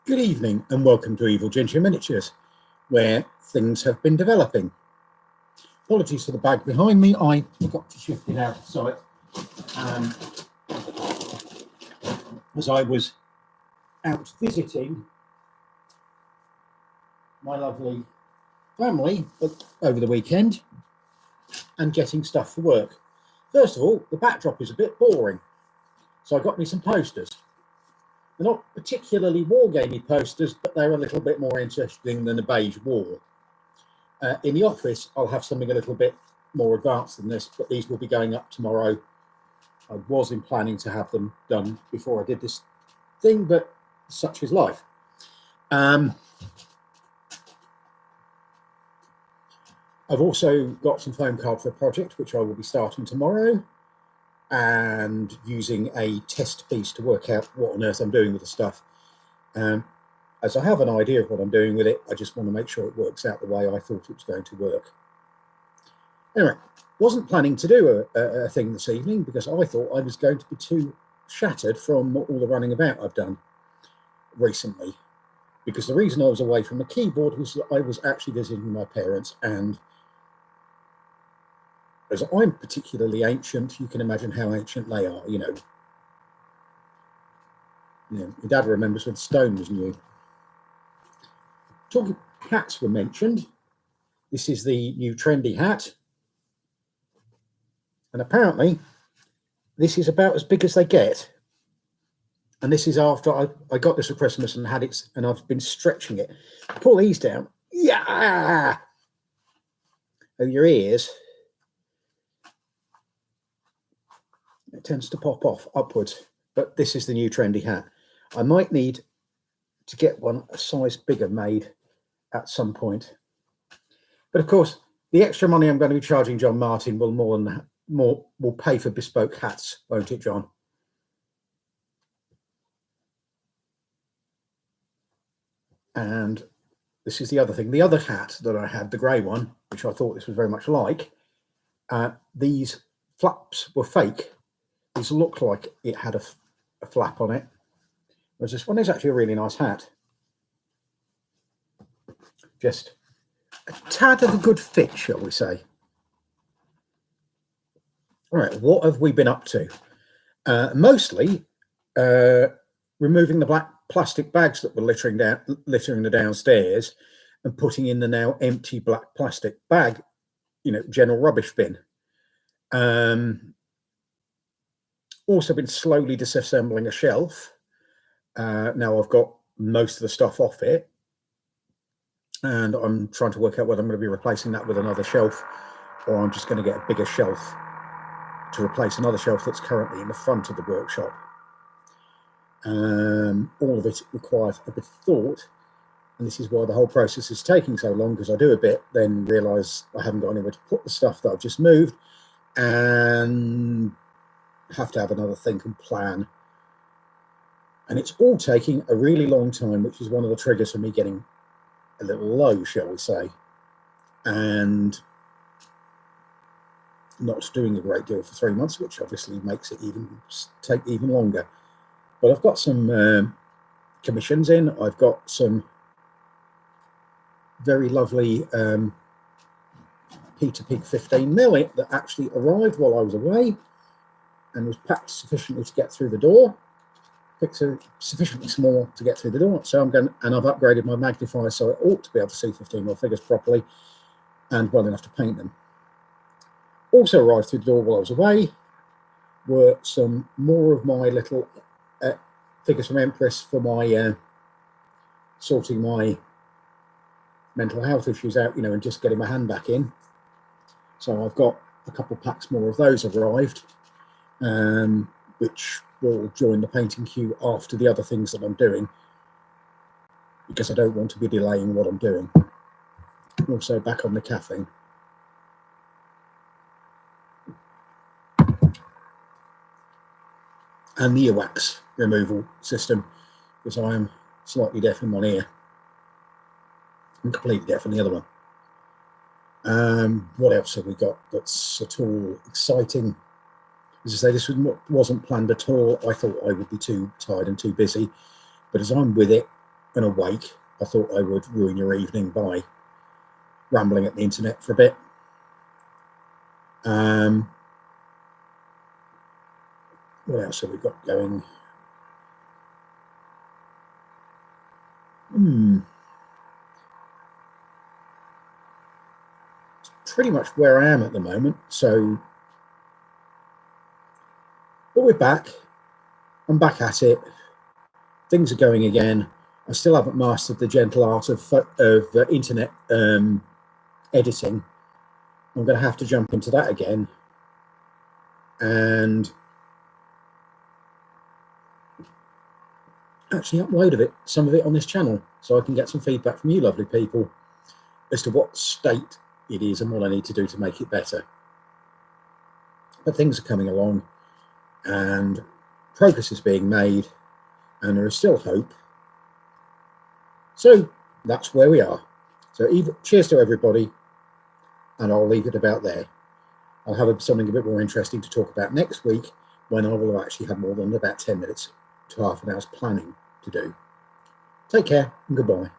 Good evening and welcome to EvilGinger Miniatures, where things have been developing. Apologies for the bag behind me, I forgot to shift it outside as I was out visiting my lovely family over the weekend and getting stuff for work. First of all, the backdrop is a bit boring, so I got me some posters. They're not particularly wargamey posters, but they're a little bit more interesting than a beige wall. In the office, I'll have something a little bit more advanced than this, but these will be going up tomorrow. I wasn't planning to have them done before I did this thing, but such is life. I've also got some foam card for a project, which I will be starting tomorrow, and using a test piece to work out what on earth I'm doing with the stuff. As I have an idea of what I'm doing with it, I just want to make sure it works out the way I thought it was going to work. Anyway, wasn't planning to do a thing this evening because I thought I was going to be too shattered from all the running about I've done recently. Because the reason I was away from the keyboard was that I was actually visiting my parents, and as I'm particularly ancient, you can imagine how ancient they are, you know. Your dad remembers when stone was new. Talking hats were mentioned. This is the new trendy hat. And apparently, this is about as big as they get. And this is after I got this for Christmas and had it, and I've been stretching it. Pull these down. Yeah! Over your ears. It tends to pop off upwards, but this is the new trendy hat. I might need to get one a size bigger made at some point. But of course, the extra money I'm going to be charging John Martin will pay for bespoke hats, won't it, John? And this is the other thing. The other hat that I had, the grey one, which I thought this was very much like, these flaps were fake. These looked like it had a flap on it. Whereas this one is actually a really nice hat. Just a tad of a good fit, shall we say. All right, what have we been up to? Mostly removing the black plastic bags that were littering the downstairs and putting in the now empty black plastic bag, general rubbish bin. Also been slowly disassembling a shelf. Now I've got most of the stuff off it, and I'm trying to work out whether I'm going to be replacing that with another shelf, or I'm just going to get a bigger shelf to replace another shelf that's currently in the front of the workshop. All of it requires a bit of thought, and this is why the whole process is taking so long, because I do a bit, then realise I haven't got anywhere to put the stuff that I've just moved, and have to have another think and plan. And it's all taking a really long time, which is one of the triggers for me getting a little low, shall we say, and not doing a great deal for 3 months, which obviously makes it take even longer. But I've got some commissions in. I've got some very lovely Peter Pig 15mm that actually arrived while I was away and was packed sufficiently to get through the door. Picture sufficiently small to get through the door, so I've upgraded my magnifier, so it ought to be able to see 15mm figures properly and well enough to paint them. Also arrived through the door while I was away were some more of my little figures from Empress for my sorting my mental health issues out, and just getting my hand back in. So I've got a couple packs more of those have arrived, which will join the painting queue after the other things that I'm doing, because I don't want to be delaying what I'm doing. Also back on the caffeine. And the earwax removal system, because I am slightly deaf in one ear and completely deaf in the other one. What else have we got that's at all exciting? As I say, this wasn't planned at all. I thought I would be too tired and too busy, but as I'm with it, and awake, I thought I would ruin your evening by rambling at the internet for a bit. What else have we got going? It's pretty much where I am at the moment. So, but we're back. I'm back at it. Things are going again. I still haven't mastered the gentle art of internet editing. I'm going to have to jump into that again and actually upload some of it on this channel, so I can get some feedback from you lovely people as to what state it is and what I need to do to make it better. But things are coming along and progress is being made, and there is still hope. So that's where we are. So cheers to everybody, and I'll leave it about there. I'll have something a bit more interesting to talk about next week, when I will actually have more than about 10 minutes to half an hour's planning to do. Take care and goodbye.